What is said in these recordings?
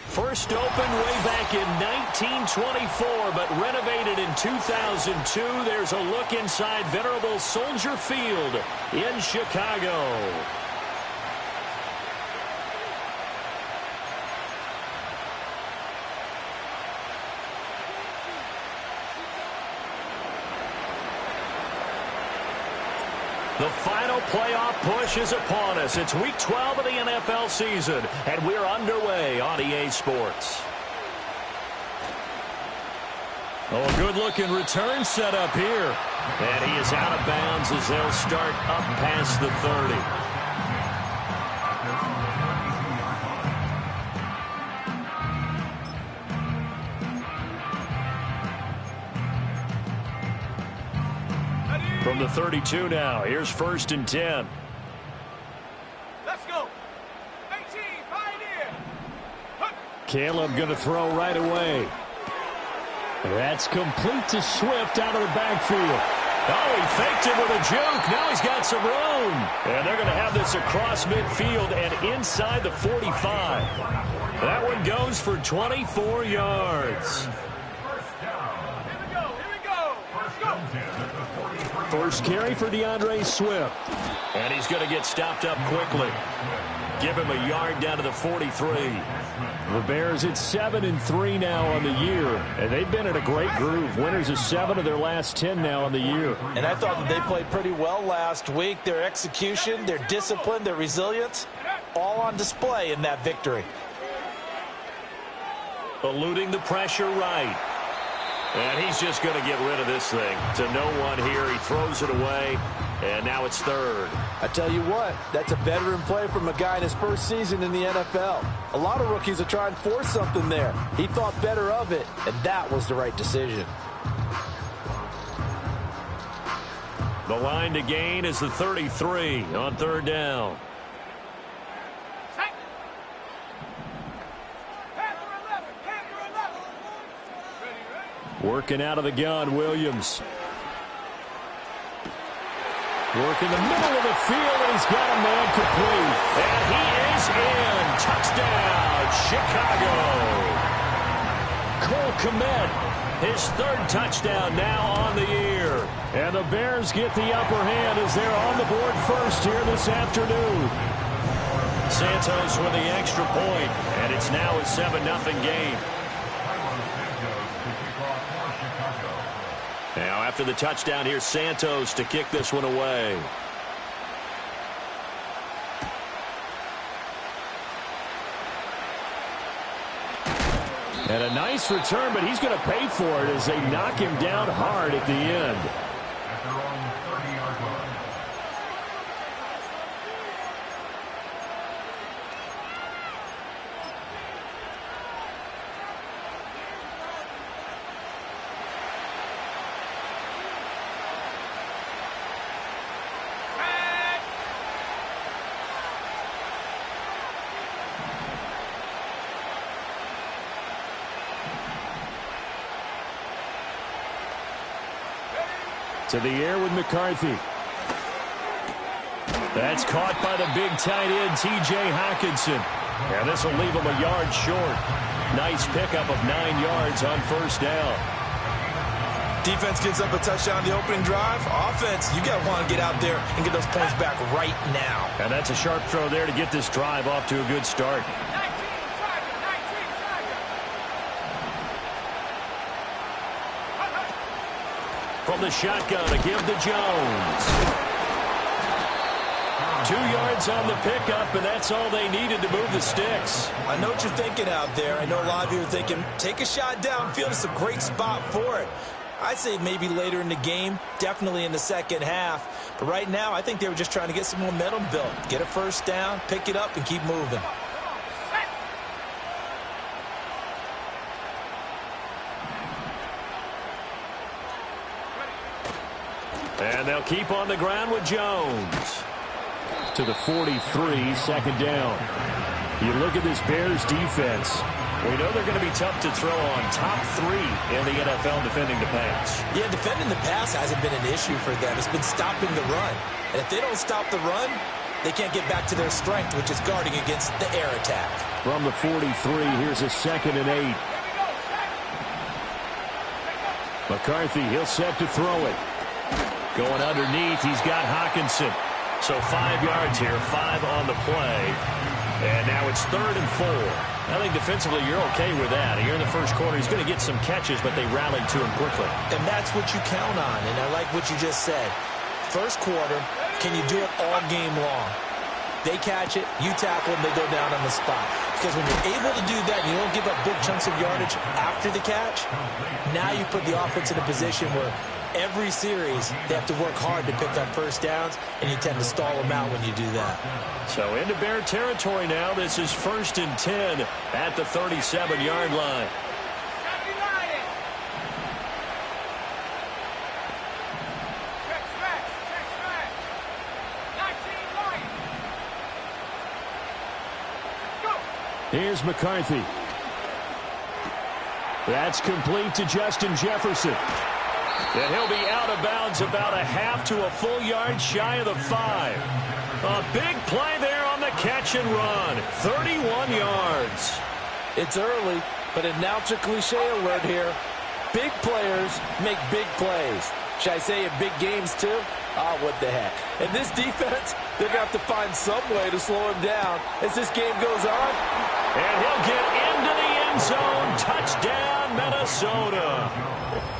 First opened way back in 1924, but renovated in 2002. There's a look inside venerable Soldier Field in Chicago. The final playoff push is upon us. It's Week 12 of the NFL season, and we're underway on EA Sports. Oh, good-looking return set up here. And he is out of bounds as they'll start up past the 30. From the 32 now, here's 1st and 10. Let's go. 18, Pioneer. Caleb going to throw right away. That's complete to Swift out of the backfield. Oh, he faked it with a juke. Now he's got some room. And they're going to have this across midfield and inside the 45. That one goes for 24 yards. First carry for DeAndre Swift. And he's going to get stopped up quickly. Give him a yard down to the 43. The Bears at 7-3 now on the year. And they've been in a great groove. Winners of 7 of their last 10 now on the year. And I thought that they played pretty well last week. Their execution, their discipline, their resilience, all on display in that victory. Eluding the pressure right. And he's just going to get rid of this thing to no one here. He throws it away, and now it's 3rd. I tell you what, that's a veteran play from a guy in his first season in the NFL. A lot of rookies are trying to force something there. He thought better of it, and that was the right decision. The line to gain is the 33 on 3rd down. Working out of the gun, Williams. Working the middle of the field, and he's got a man complete. And he is in. Touchdown, Chicago. Cole Kmet, his 3rd touchdown now on the year. And the Bears get the upper hand as they're on the board first here this afternoon. Santos with the extra point, and it's now a 7-0 game. Now, after the touchdown, here's Santos to kick this one away. And a nice return, but he's going to pay for it as they knock him down hard at the end. To the air with McCarthy. That's caught by the big tight end, T.J. Hockenson. And this will leave him a yard short. Nice pickup of 9 yards on 1st down. Defense gives up a touchdown the opening drive. Offense, you got to want to get out there and get those points back right now. And that's a sharp throw there to get this drive off to a good start. From the shotgun to give to Jones. 2 yards on the pickup, and that's all they needed to move the sticks. I know what you're thinking out there. I know a lot of you are thinking, take a shot downfield. It's a great spot for it. I'd say maybe later in the game, definitely in the second half. But right now, I think they were just trying to get some momentum built. Get a 1st down, pick it up, and keep moving. And they'll keep on the ground with Jones. to the 43, second down. You look at this Bears defense. We know they're going to be tough to throw on. Top 3 in the NFL defending the pass. Yeah, defending the pass hasn't been an issue for them. It's been stopping the run. And if they don't stop the run, they can't get back to their strength, which is guarding against the air attack. From the 43, here's a 2nd and 8. McCarthy, he'll set to throw it. Going underneath, he's got Hawkinson. So 5 yards here, 5 on the play. And now it's 3rd and 4. I think defensively you're okay with that. Here in the first quarter, he's going to get some catches, but they rallied to him quickly. And that's what you count on, and I like what you just said. First quarter, can you do it all game long? They catch it, you tackle them, they go down on the spot. Because when you're able to do that, and you don't give up big chunks of yardage after the catch, now you put the offense in a position where every series they have to work hard to pick up first downs, and you tend to stall them out when you do that. So into Bear territory now. This is 1st and 10 at the 37-yard line. Here's McCarthy. That's complete to Justin Jefferson. And he'll be out of bounds about a half to a full yard shy of the 5. A big play there on the catch and run. 31 yards. It's early, but announcer cliche alert here. Big players make big plays. Should I say in big games too? Oh, what the heck. And this defense, they're going to have to find some way to slow him down as this game goes on. And he'll get into the end zone. Touchdown, Minnesota.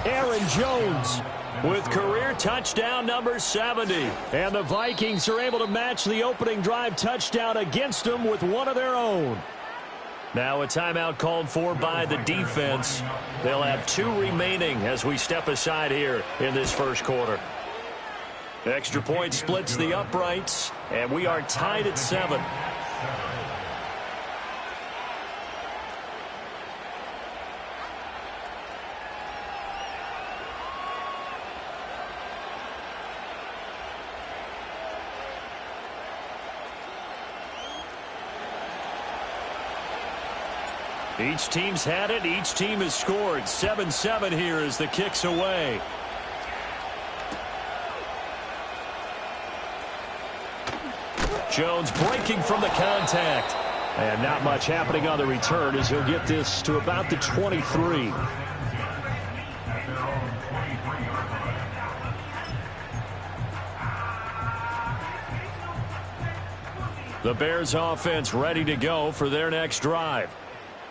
Aaron Jones with career touchdown number 70. And the Vikings are able to match the opening drive touchdown against them with one of their own. Now a timeout called for by the defense. They'll have 2 remaining as we step aside here in this first quarter. Extra point splits the uprights, and we are tied at 7. Each team's had it. Each team has scored. 7-7 here as the kick's away. Jones breaking from the contact. And not much happening on the return as he'll get this to about the 23. The Bears offense ready to go for their next drive.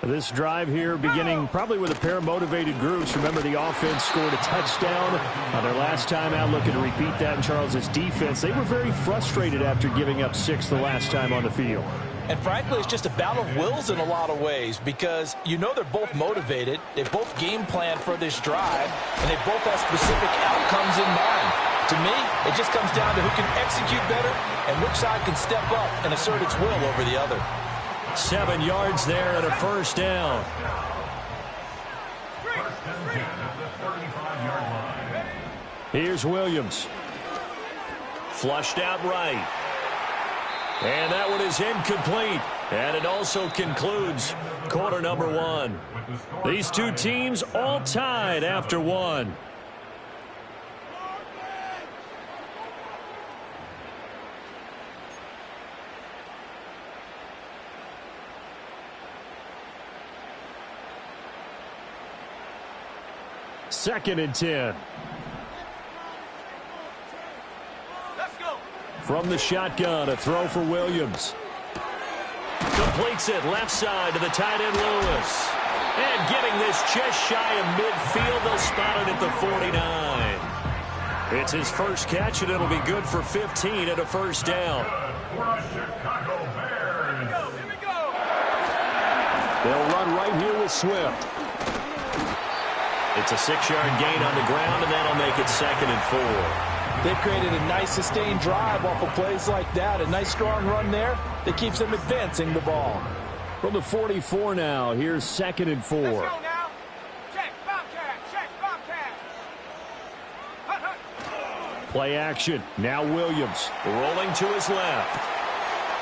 This drive here beginning probably with a pair of motivated groups. Remember, the offense scored a touchdown on their last time out, looking to repeat that in Charles's defense. They were very frustrated after giving up 6 the last time on the field. And frankly, it's just a battle of wills in a lot of ways because you know they're both motivated. They both game plan for this drive, and they both have specific outcomes in mind. To me, it just comes down to who can execute better and which side can step up and assert its will over the other. 7 yards there and a first down. Here's Williams. Flushed out right. And that one is incomplete. And it also concludes quarter number 1. These two teams all tied after 1. Second and 10. Let's go. From the shotgun, a throw for Williams. Completes it left side to the tight end Lewis. And getting this just shy of midfield, they'll spot it at the 49. It's his first catch, and it'll be good for 15 at a first down. They'll run right here with Swift. It's a 6-yard gain on the ground, and that'll make it 2nd and 4. They've created a nice sustained drive off of plays like that. A nice strong run there that keeps them advancing the ball. From the 44 now, here's 2nd and 4. Let's go now. Check, Bobcat. Check, Bobcat. Hut, hut. Play action. Now Williams rolling to his left.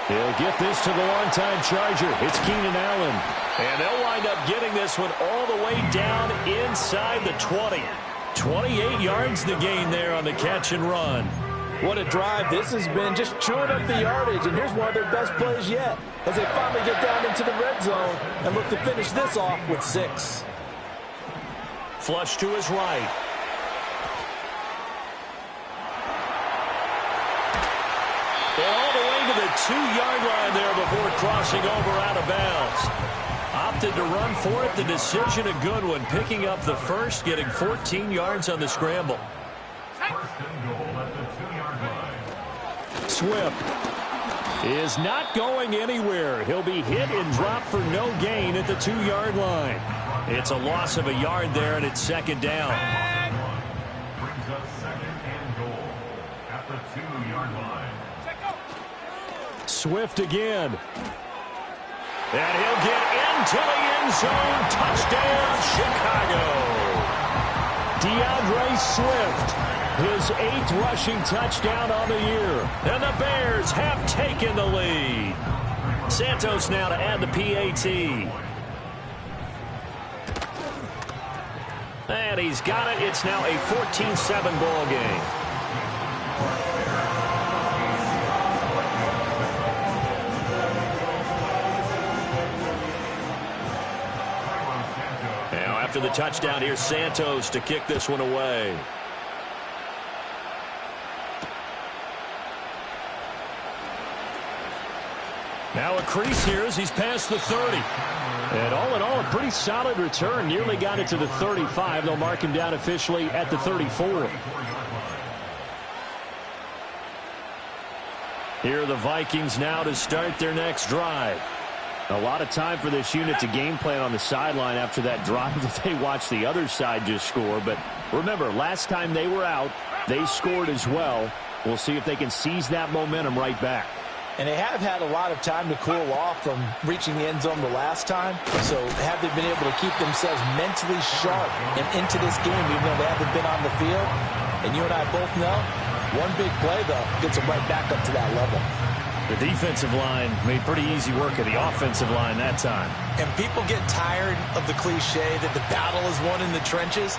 He'll get this to the longtime Charger. It's Keenan Allen. And they'll wind up getting this one all the way down inside the 20. 28 yards the gain there on the catch and run. What a drive this has been, just chewing up the yardage. And here's one of their best plays yet as they finally get down into the red zone and look to finish this off with 6. Flush to his right. And all the way to the 2-yard line there before crossing over out of bounds. Opted to run for it. The decision a good one. Picking up the first, getting 14 yards on the scramble. Swift is not going anywhere. He'll be hit and dropped for no gain at the 2-yard line. It's a loss of a yard there, and it's second down. Brings us second and goal at the 2-yard line. Swift again. And he'll get into the end zone. Touchdown, Chicago. DeAndre Swift, his 8th rushing touchdown on the year. And the Bears have taken the lead. Santos now to add the PAT. And he's got it. It's now a 14-7 ball game. Now after the touchdown, here's Santos to kick this one away. Now a crease here as he's past the 30. And all in all, a pretty solid return. Nearly got it to the 35. They'll mark him down officially at the 34. Here are the Vikings now to start their next drive. A lot of time for this unit to game plan on the sideline after that drive that they watched the other side just score. But remember, last time they were out, they scored as well. We'll see if they can seize that momentum right back. And they have had a lot of time to cool off from reaching the end zone the last time. So have they been able to keep themselves mentally sharp and into this game even though they haven't been on the field? And you and I both know, one big play, though, gets them right back up to that level. The defensive line made pretty easy work of the offensive line that time. And people get tired of the cliche that the battle is won in the trenches.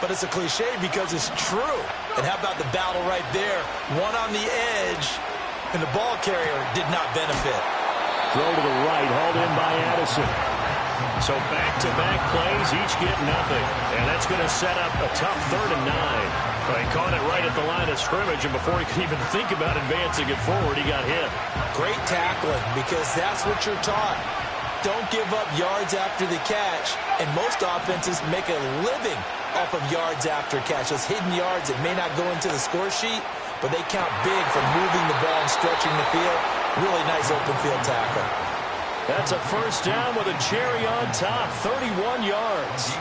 But it's a cliche because it's true. And how about the battle right there? One on the edge. And the ball carrier did not benefit. Throw to the right, hauled in by Addison. So back-to-back plays, each get nothing. And that's going to set up a tough 3rd and 9. Well, he caught it right at the line of scrimmage, and before he could even think about advancing it forward, he got hit. Great tackling, because that's what you're taught. Don't give up yards after the catch. And most offenses make a living off of yards after catch. Those hidden yards that may not go into the score sheet, but they count big for moving the ball and stretching the field. Really nice open field tackle. That's a first down with a cherry on top, 31 yards.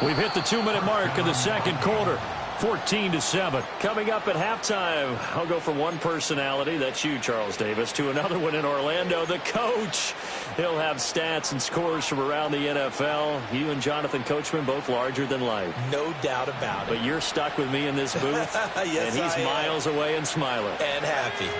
We've hit the 2-minute mark of the second quarter, 14-7. Coming up at halftime, I'll go from one personality, that's you, Charles Davis, to another one in Orlando, the coach. He'll have stats and scores from around the NFL. You and Jonathan Coachman, both larger than life. No doubt about it. But you're stuck with me in this booth, yes, and he's miles away and smiling. And happy.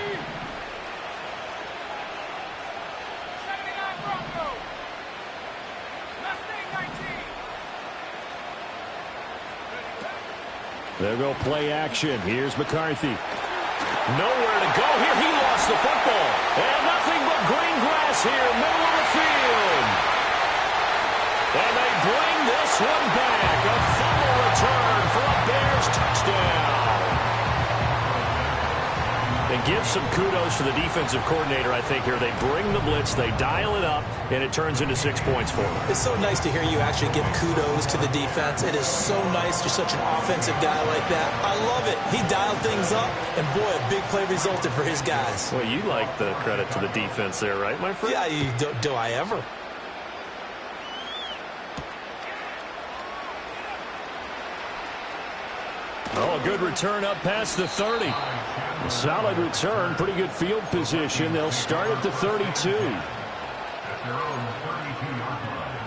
They'll go play action. Here's McCarthy. Nowhere to go here. He lost the football. And nothing but green grass here, middle of the field. And they bring this one back. A fumble return for a Bears touchdown. And give some kudos to the defensive coordinator, I think, here. They bring the blitz, they dial it up, and it turns into 6 points for them. It's so nice to hear you actually give kudos to the defense. It is so nice. You're such an offensive guy like that. I love it. He dialed things up, and boy, a big play resulted for his guys. Well, you like the credit to the defense there, right, my friend? Yeah, do I ever? Oh, a good return up past the 30. Solid return, pretty good field position. They'll start at the 32. At their own 32-yard line.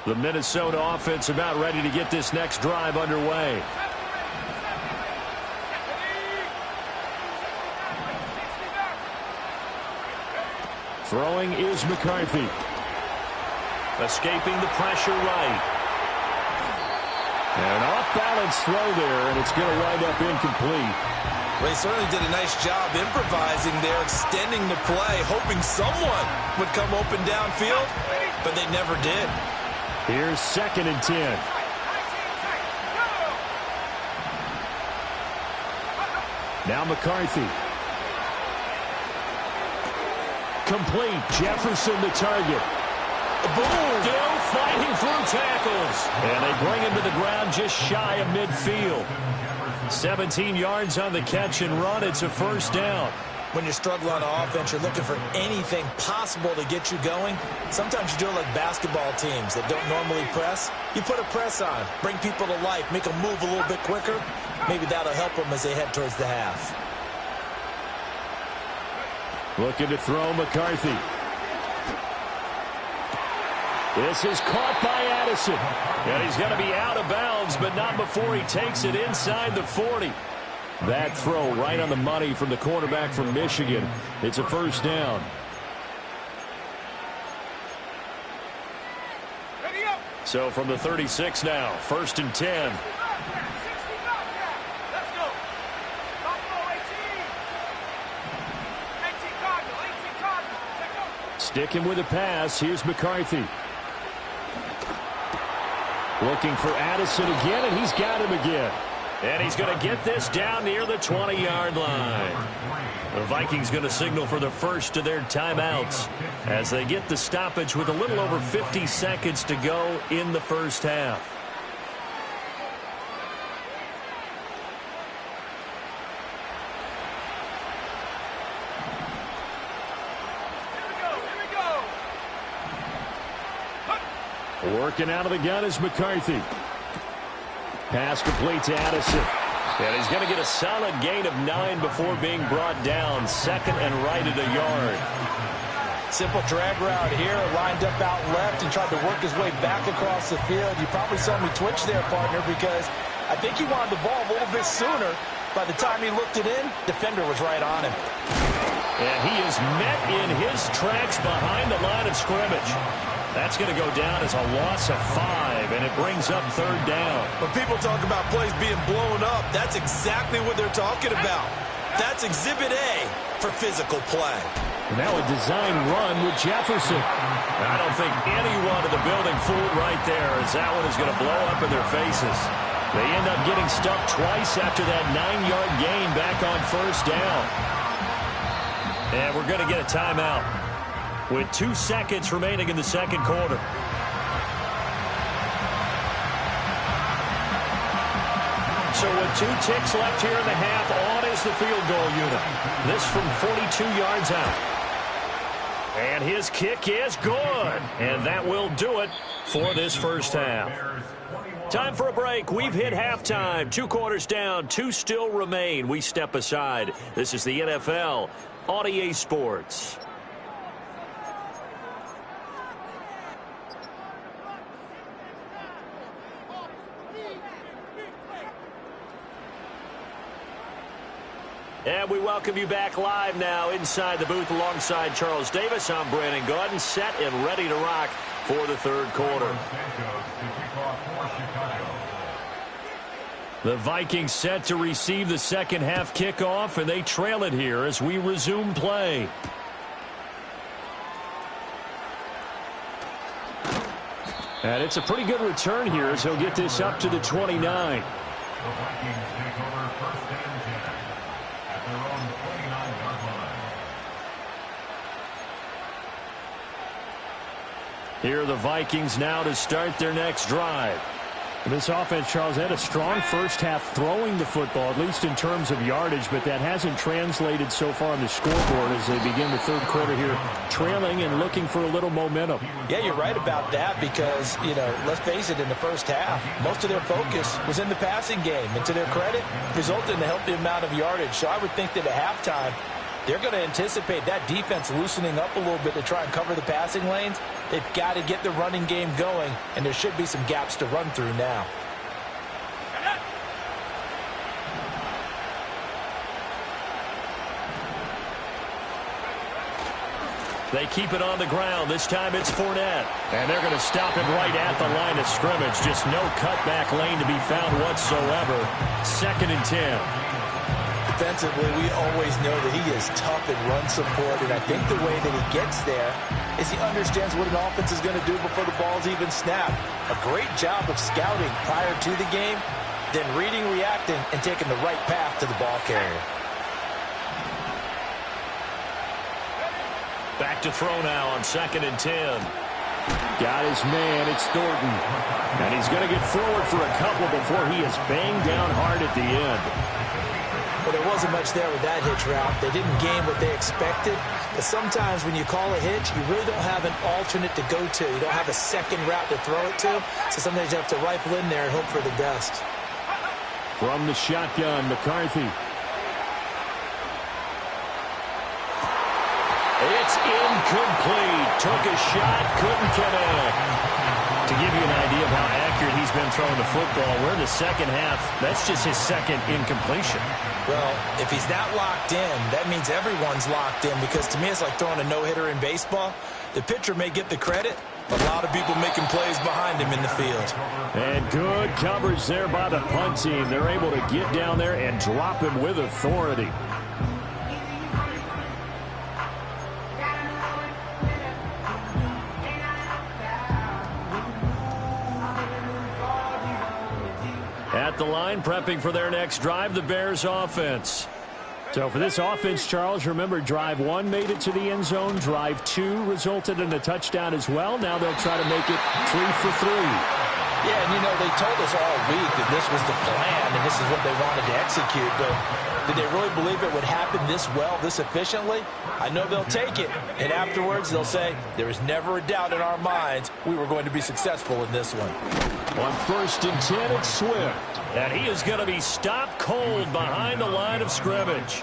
The Minnesota offense about ready to get this next drive underway. Throwing is McCarthy. Escaping the pressure right. And an off-balance throw there, and it's going to wind up incomplete. Well, he certainly did a nice job improvising there, extending the play, hoping someone would come open downfield, but they never did. Here's 2nd and 10. Now McCarthy. Complete. Jefferson the target. Boom! Still fighting through tackles. And they bring him to the ground just shy of midfield. 17 yards on the catch and run. It's a first down. When you struggle on offense, you're looking for anything possible to get you going. Sometimes you do it like basketball teams that don't normally press. You put a press on, bring people to life, make them move a little bit quicker. Maybe that'll help them as they head towards the half. Looking to throw McCarthy. This is caught by Addison. And he's going to be out of bounds, but not before he takes it inside the 40. That throw right on the money from the quarterback from Michigan. It's a first down. So from the 36 now, 1st and 10. Sticking with the pass, here's McCarthy. Looking for Addison again, and he's got him again. And he's going to get this down near the 20-yard line. The Vikings going to signal for the first of their timeouts as they get the stoppage with a little over 50 seconds to go in the first half. Working out of the gun is McCarthy. Pass complete to Addison. And he's going to get a solid gain of 9 before being brought down. 2nd and right at a yard. Simple drag route here, lined up out left and tried to work his way back across the field. You probably saw me twitch there, partner, because I think he wanted the ball a little bit sooner. By the time he looked it in, defender was right on him. And he is met in his tracks behind the line of scrimmage. That's going to go down as a loss of 5, and it brings up 3rd down. When people talk about plays being blown up, that's exactly what they're talking about. That's Exhibit A for physical play. Now a design run with Jefferson. I don't think anyone in the building fooled right there, as that one is going to blow up in their faces. They end up getting stuck twice after that 9-yard gain back on 1st down. And we're going to get a timeout with 2 seconds remaining in the 2nd quarter. So with 2 ticks left here in the half, on is the field goal unit. This from 42 yards out. And his kick is good. And that will do it for this first half. Time for a break. We've hit halftime. 2 quarters down, 2 still remain. We step aside. This is the NFL on EA Sports. And we welcome you back live now inside the booth alongside Charles Davis. I'm Brandon Gaudin, set and ready to rock for the 3rd quarter. The Vikings set to receive the 2nd half kickoff, and they trail it here as we resume play. And it's a pretty good return here as he'll get this up to the 29. The Vikings take over 1st and 10 at their own 29-yard line. Here are the Vikings now to start their next drive. This offense, Charles, had a strong first half throwing the football, at least in terms of yardage, but that hasn't translated so far on the scoreboard as they begin the 3rd quarter here, trailing and looking for a little momentum. Yeah, you're right about that because, let's face it, in the first half, most of their focus was in the passing game. And to their credit, resulted in a healthy amount of yardage. So I would think that at halftime, they're going to anticipate that defense loosening up a little bit to try and cover the passing lanes. They've got to get the running game going, and there should be some gaps to run through now. They keep it on the ground. This time it's Fournette. And they're going to stop him right at the line of scrimmage. Just no cutback lane to be found whatsoever. 2nd and 10. Defensively, we always know that he is tough in run support, and I think the way that he gets there is he understands what an offense is going to do before the ball's even snapped. A great job of scouting prior to the game, then reading, reacting, and taking the right path to the ball carrier. Back to throw now on 2nd and 10. Got his man. It's Thornton. And he's going to get forward for a couple before he is banged down hard at the end. Well, there wasn't much there with that hitch route. They didn't gain what they expected. But sometimes when you call a hitch, you really don't have an alternate to go to. You don't have a second route to throw it to. So sometimes you have to rifle in there and hope for the best. From the shotgun, McCarthy. It's incomplete. Took a shot, couldn't connect. To give you an idea of how accurate he's been throwing the football, we're in the second half. That's just his second incompletion. Well, if he's that locked in, that means everyone's locked in, because to me it's like throwing a no-hitter in baseball. The pitcher may get the credit, but a lot of people making plays behind him in the field. And good coverage there by the punt team. They're able to get down there and drop him with authority. At the line, prepping for their next drive, the Bears offense. So for this offense, Charles, remember, drive 1 made it to the end zone. Drive 2 resulted in a touchdown as well. Now they'll try to make it 3 for 3. Yeah, and you know, they told us all week that this was the plan and this is what they wanted to execute, but did they really believe it would happen this well, this efficiently? I know they'll take it, and afterwards they'll say, there was never a doubt in our minds we were going to be successful in this one. On 1st and 10, it's Swift. And he is going to be stopped cold behind the line of scrimmage.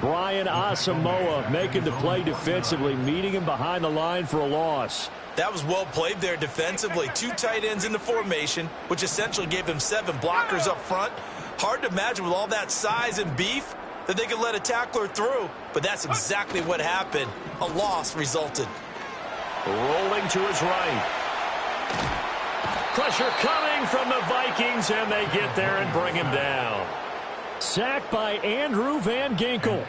Brian Asamoah making the play defensively, meeting him behind the line for a loss. That was well played there defensively. 2 tight ends in the formation, which essentially gave them 7 blockers up front. Hard to imagine with all that size and beef that they could let a tackler through, but that's exactly what happened. A loss resulted. Rolling to his right. Pressure coming from the Vikings, and they get there and bring him down. Sacked by Andrew Van Ginkel.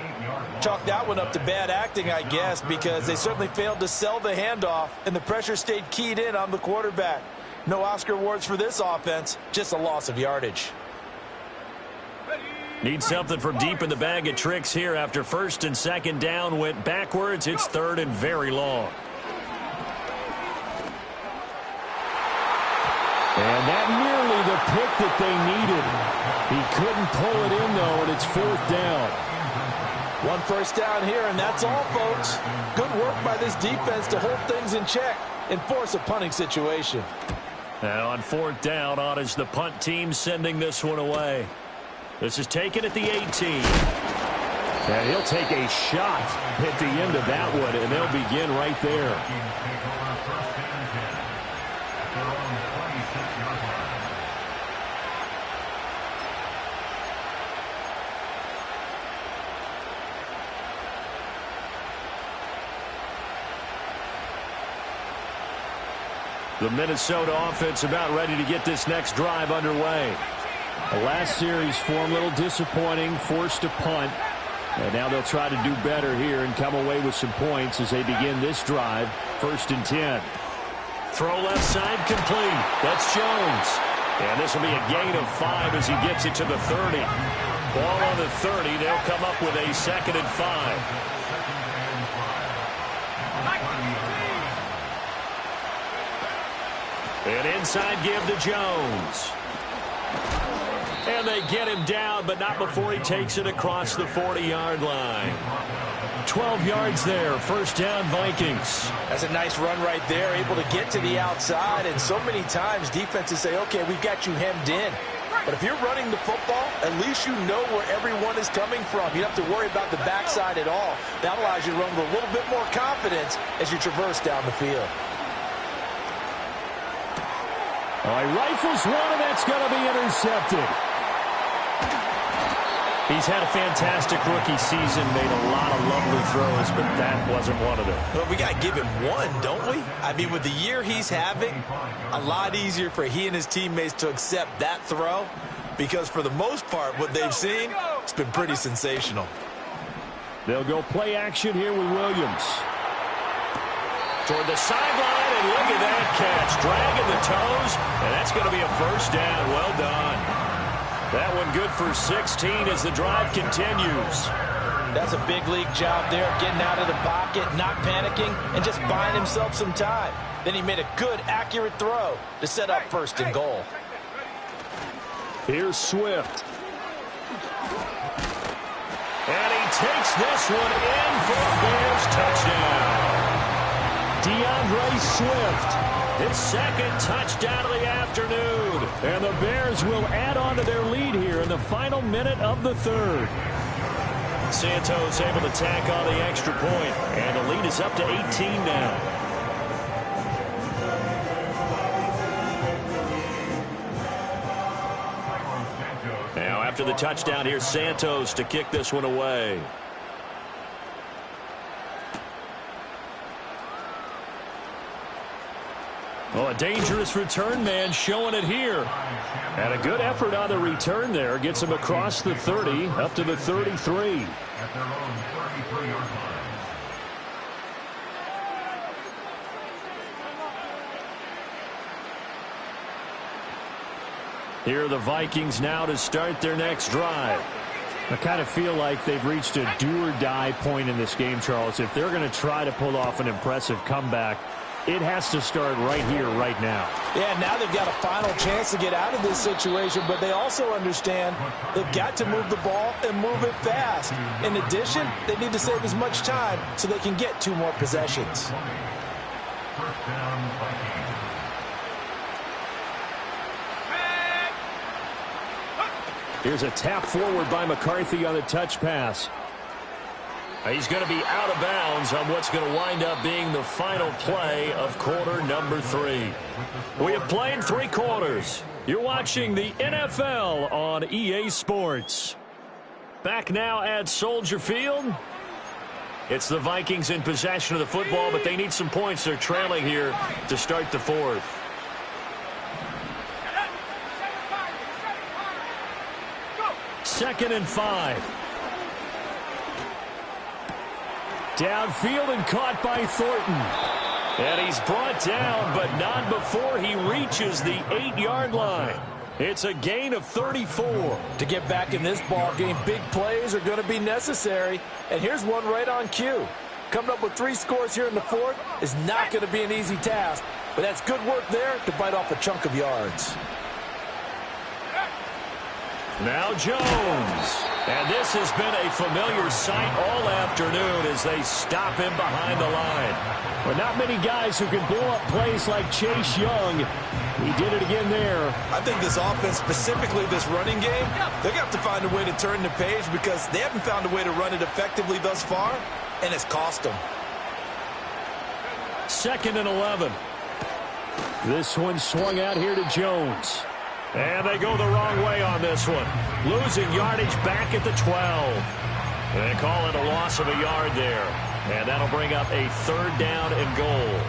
Chalk that one up to bad acting, I guess, because they certainly failed to sell the handoff, and the pressure stayed keyed in on the quarterback. No Oscar awards for this offense, just a loss of yardage. Need something from deep in the bag of tricks here after 1st and 2nd down went backwards. It's 3rd and very long. And that nearly the pick that they needed. He couldn't pull it in, though, and it's 4th down. 1 first down here, and that's all, folks. Good work by this defense to hold things in check and force a punting situation. Now on 4th down, on is the punt team sending this one away. This is taken at the 18. And he'll take a shot at the end of that one, and they'll begin right there. The Minnesota offense about ready to get this next drive underway. The last series for him, a little disappointing, forced to punt. And now they'll try to do better here and come away with some points as they begin this drive. 1st and 10. Throw left side complete. That's Jones. And this will be a gain of 5 as he gets it to the 30. Ball on the 30. They'll come up with a 2nd and 5. An inside give to Jones. And they get him down, but not before he takes it across the 40-yard line. 12 yards there, 1st down Vikings. That's a nice run right there, able to get to the outside. And so many times defenses say, okay, we've got you hemmed in. But if you're running the football, at least you know where everyone is coming from. You don't have to worry about the backside at all. That allows you to run with a little bit more confidence as you traverse down the field. Oh, he rifles one, and that's going to be intercepted. He's had a fantastic rookie season, made a lot of lovely throws, but that wasn't one of them. Well, we got to give him one, don't we? I mean, with the year he's having, a lot easier for he and his teammates to accept that throw, because for the most part, what they've seen, it's been pretty sensational. They'll go play action here with Williams. Toward the sideline, and look at that catch. Dragging the toes, and that's going to be a first down. Well done. That one good for 16 as the drive continues. That's a big league job there, getting out of the pocket, not panicking, and just buying himself some time. Then he made a good, accurate throw to set up first and goal. Here's Swift. And he takes this one in for a Bears touchdown. DeAndre Swift, his second touchdown of the afternoon. And the Bears will add on to their lead here in the final minute of the third. Santos able to tack on the extra point, and the lead is up to 18 now. Now after the touchdown, here's Santos to kick this one away. Oh, a dangerous return man showing it here. And a good effort on the return there. Gets him across the 30, up to the 33. At their own 33-yard line. Here are the Vikings now to start their next drive. I kind of feel like they've reached a do-or-die point in this game, Charles. If they're going to try to pull off an impressive comeback, it has to start right here, right now. Yeah, now they've got a final chance to get out of this situation, but they also understand they've got to move the ball and move it fast. In addition, they need to save as much time so they can get 2 more possessions. First down, Vikings. Here's a tap forward by McCarthy on the touch pass. He's going to be out of bounds on what's going to wind up being the final play of quarter number 3. We have played 3 quarters. You're watching the NFL on EA Sports. Back now at Soldier Field. It's the Vikings in possession of the football, but they need some points. They're trailing here to start the 4th. Second and 5. Downfield and caught by Thornton. And he's brought down, but not before he reaches the 8-yard line. It's a gain of 34. To get back in this ball game, big plays are going to be necessary. And here's one right on cue. Coming up with 3 scores here in the 4th is not going to be an easy task, but that's good work there to bite off a chunk of yards. Now Jones. And this has been a familiar sight all afternoon as they stop him behind the line. Well, not many guys who can blow up plays like Chase Young. He did it again there. I think this offense, specifically this running game, they're going to have to find a way to turn the page because they haven't found a way to run it effectively thus far, and it's cost them. Second and 11. This one swung out here to Jones. And they go the wrong way on this one. Losing yardage back at the 12. They call it a loss of a yard there. And that'll bring up a 3rd down and goal.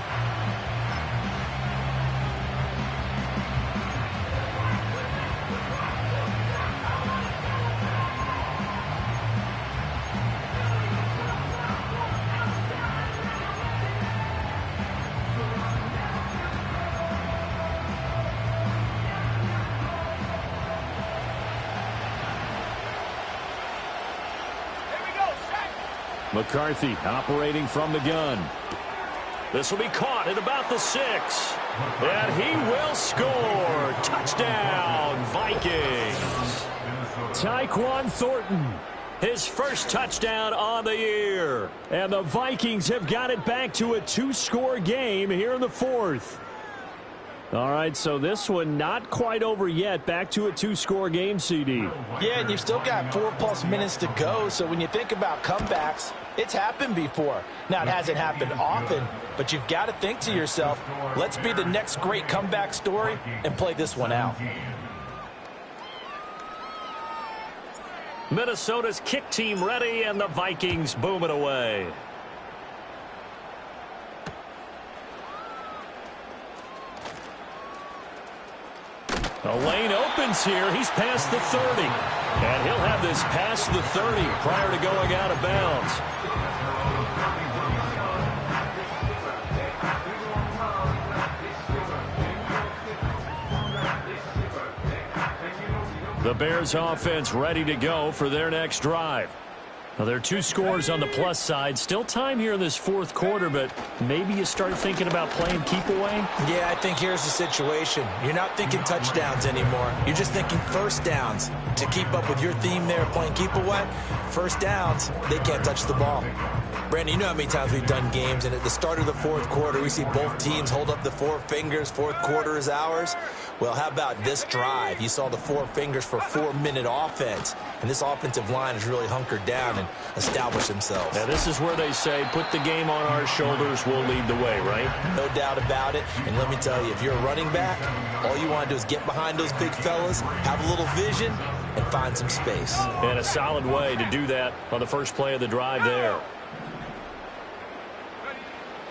McCarthy operating from the gun. This will be caught at about the 6. And he will score. Touchdown, Vikings. Tyquan Thornton. His first touchdown on the year. And the Vikings have got it back to a 2-score game here in the 4th. All right, so this one not quite over yet. Back to a two-score game, CD. Yeah, and you've still got 4+ minutes to go, so when you think about comebacks, it's happened before. Now, it hasn't happened often, but you've got to think to yourself, let's be the next great comeback story and play this one out. Minnesota's kick team ready, and the Vikings boom it away. The lane opens here. He's past the 30. And he'll have this past the 30 prior to going out of bounds. The Bears offense ready to go for their next drive. Now, there are 2 scores on the plus side. Still time here in this fourth quarter, but maybe you start thinking about playing keep away? Yeah, I think here's the situation. You're not thinking touchdowns anymore. You're just thinking first downs. To keep up with your theme there, playing keep away, first downs, they can't touch the ball. Brandon, you know how many times we've done games, and at the start of the fourth quarter, we see both teams hold up the 4 fingers, fourth quarter is ours. Well, how about this drive? You saw the 4 fingers for 4-minute offense, and this offensive line has really hunkered down and established themselves. Now, this is where they say, put the game on our shoulders, we'll lead the way, right? No doubt about it, and let me tell you, if you're a running back, all you want to do is get behind those big fellas, have a little vision, and find some space. And a solid way to do that on the first play of the drive there.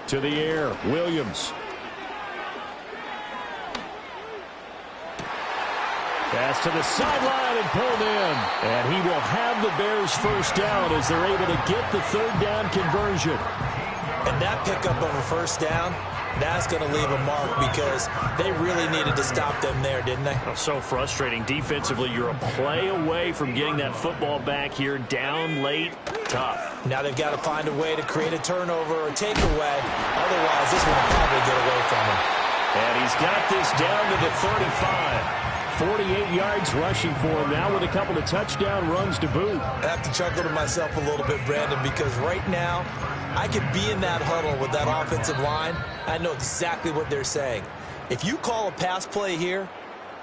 To the air, Williams. Pass to the sideline and pulled in. And he will have the Bears first down as they're able to get the third down conversion. And that pickup of a first down, that's going to leave a mark because they really needed to stop them there, didn't they? So frustrating. Defensively, you're a play away from getting that football back here. Down late, tough. Now they've got to find a way to create a turnover or a takeaway. Otherwise, this one will probably get away from him. And he's got this down to the 35. 48 yards rushing for him now with a couple of touchdown runs to boot. I have to chuckle to myself a little bit, Brandon, because right now I could be in that huddle with that offensive line. I know exactly what they're saying. If you call a pass play here,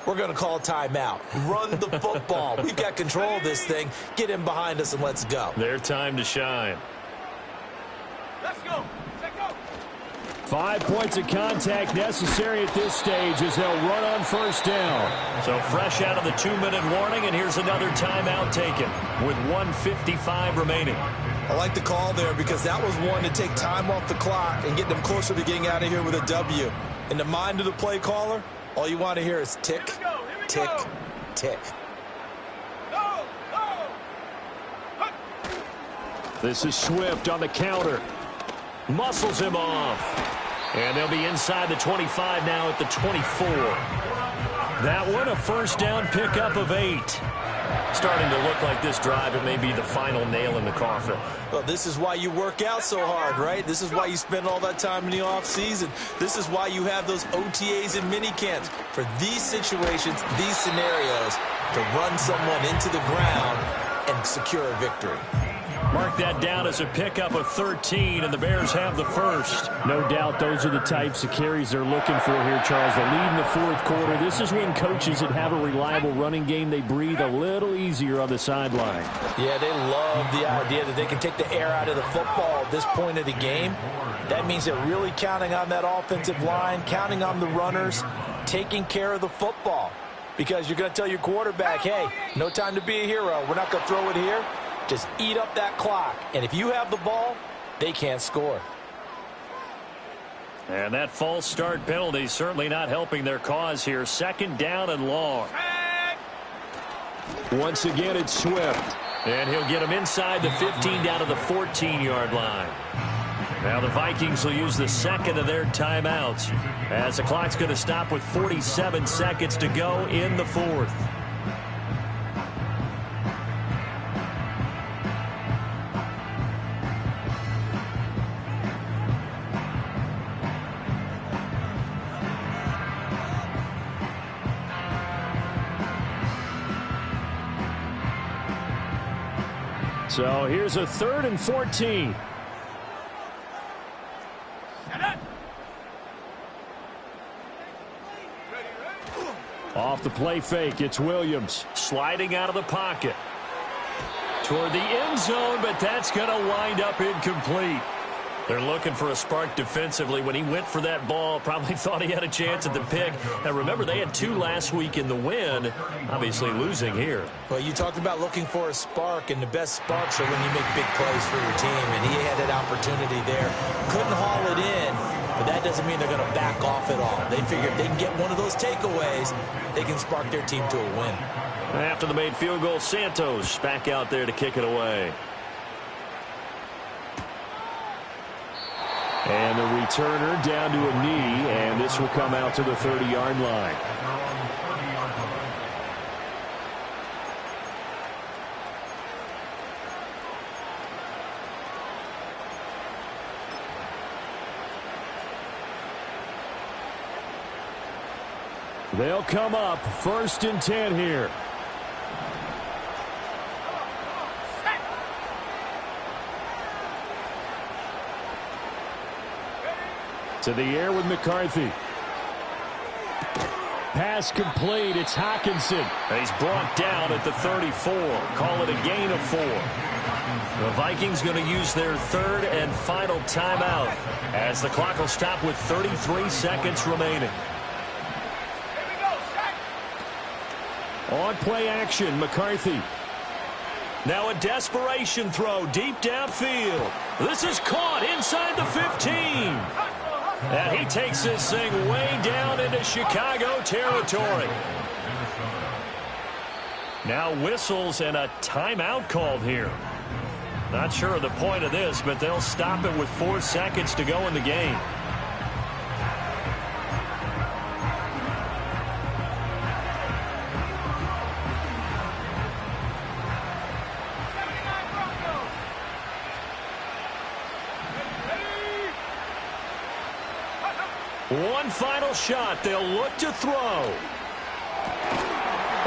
we're going to call a timeout. Run the football. We've got control of this thing. Get in behind us and let's go. Their time to shine. Let's go. Let's go. 5 points of contact necessary at this stage as they'll run on first down. So fresh out of the 2-minute warning, and here's another timeout taken with 1:55 remaining. I like the call there because that was one to take time off the clock and get them closer to getting out of here with a W. In the mind of the play caller, all you want to hear is tick, tick, tick. Go. Go. This is Swift on the counter. Muscles him off. And they'll be inside the 25 now at the 24. That one, a first down pickup of 8. Starting to look like this drive, it may be the final nail in the coffin. Well, this is why you work out so hard, right? This is why you spend all that time in the offseason. This is why you have those OTAs and mini camps. For these situations, these scenarios, to run someone into the ground and secure a victory. Mark that down as a pickup of 13, and the Bears have the first. No doubt those are the types of carries they're looking for here, Charles. The lead in the fourth quarter. This is when coaches that have a reliable running game, they breathe a little easier on the sideline. Yeah, they love the idea that they can take the air out of the football at this point of the game. That means they're really counting on that offensive line, counting on the runners, taking care of the football. Because you're going to tell your quarterback, hey, no time to be a hero. We're not going to throw it here. Just eat up that clock. And if you have the ball, they can't score. And that false start penalty certainly not helping their cause here. Second down and long. Once again, it's Swift. And he'll get him inside the 15 down to the 14-yard line. Now the Vikings will use the second of their timeouts as the clock's going to stop with 47 seconds to go in the fourth. So here's a 3rd and 14. off the play fake. It's Williams. Sliding out of the pocket. Toward the end zone, but that's going to wind up incomplete. They're looking for a spark defensively. When he went for that ball, probably thought he had a chance at the pick. Now, remember, they had 2 last week in the win, obviously losing here. Well, you talked about looking for a spark, and the best sparks are when you make big plays for your team, and he had that opportunity there. Couldn't haul it in, but that doesn't mean they're going to back off at all. They figured if they can get one of those takeaways, they can spark their team to a win. After the made field goal, Santos back out there to kick it away. And the returner down to a knee, and this will come out to the 30-yard line. They'll come up 1st and 10 here. To the air with McCarthy. Pass complete. It's Hockenson. He's brought down at the 34. Call it a gain of 4. The Vikings going to use their 3rd and final timeout as the clock will stop with 33 seconds remaining. On play action, McCarthy. Now a desperation throw deep downfield. This is caught inside the 15. And he takes this thing way down into Chicago territory. Now whistles and a timeout called here. Not sure of the point of this, but they'll stop it with 4 seconds to go in the game. One final shot. They'll look to throw.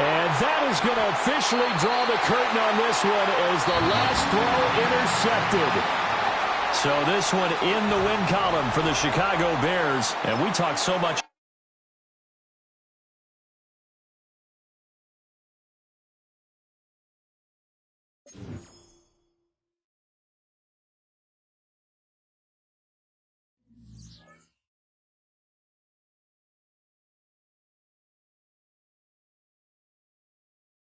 And that is going to officially draw the curtain on this one as the last throw intercepted. So this one in the win column for the Chicago Bears. And we talk so much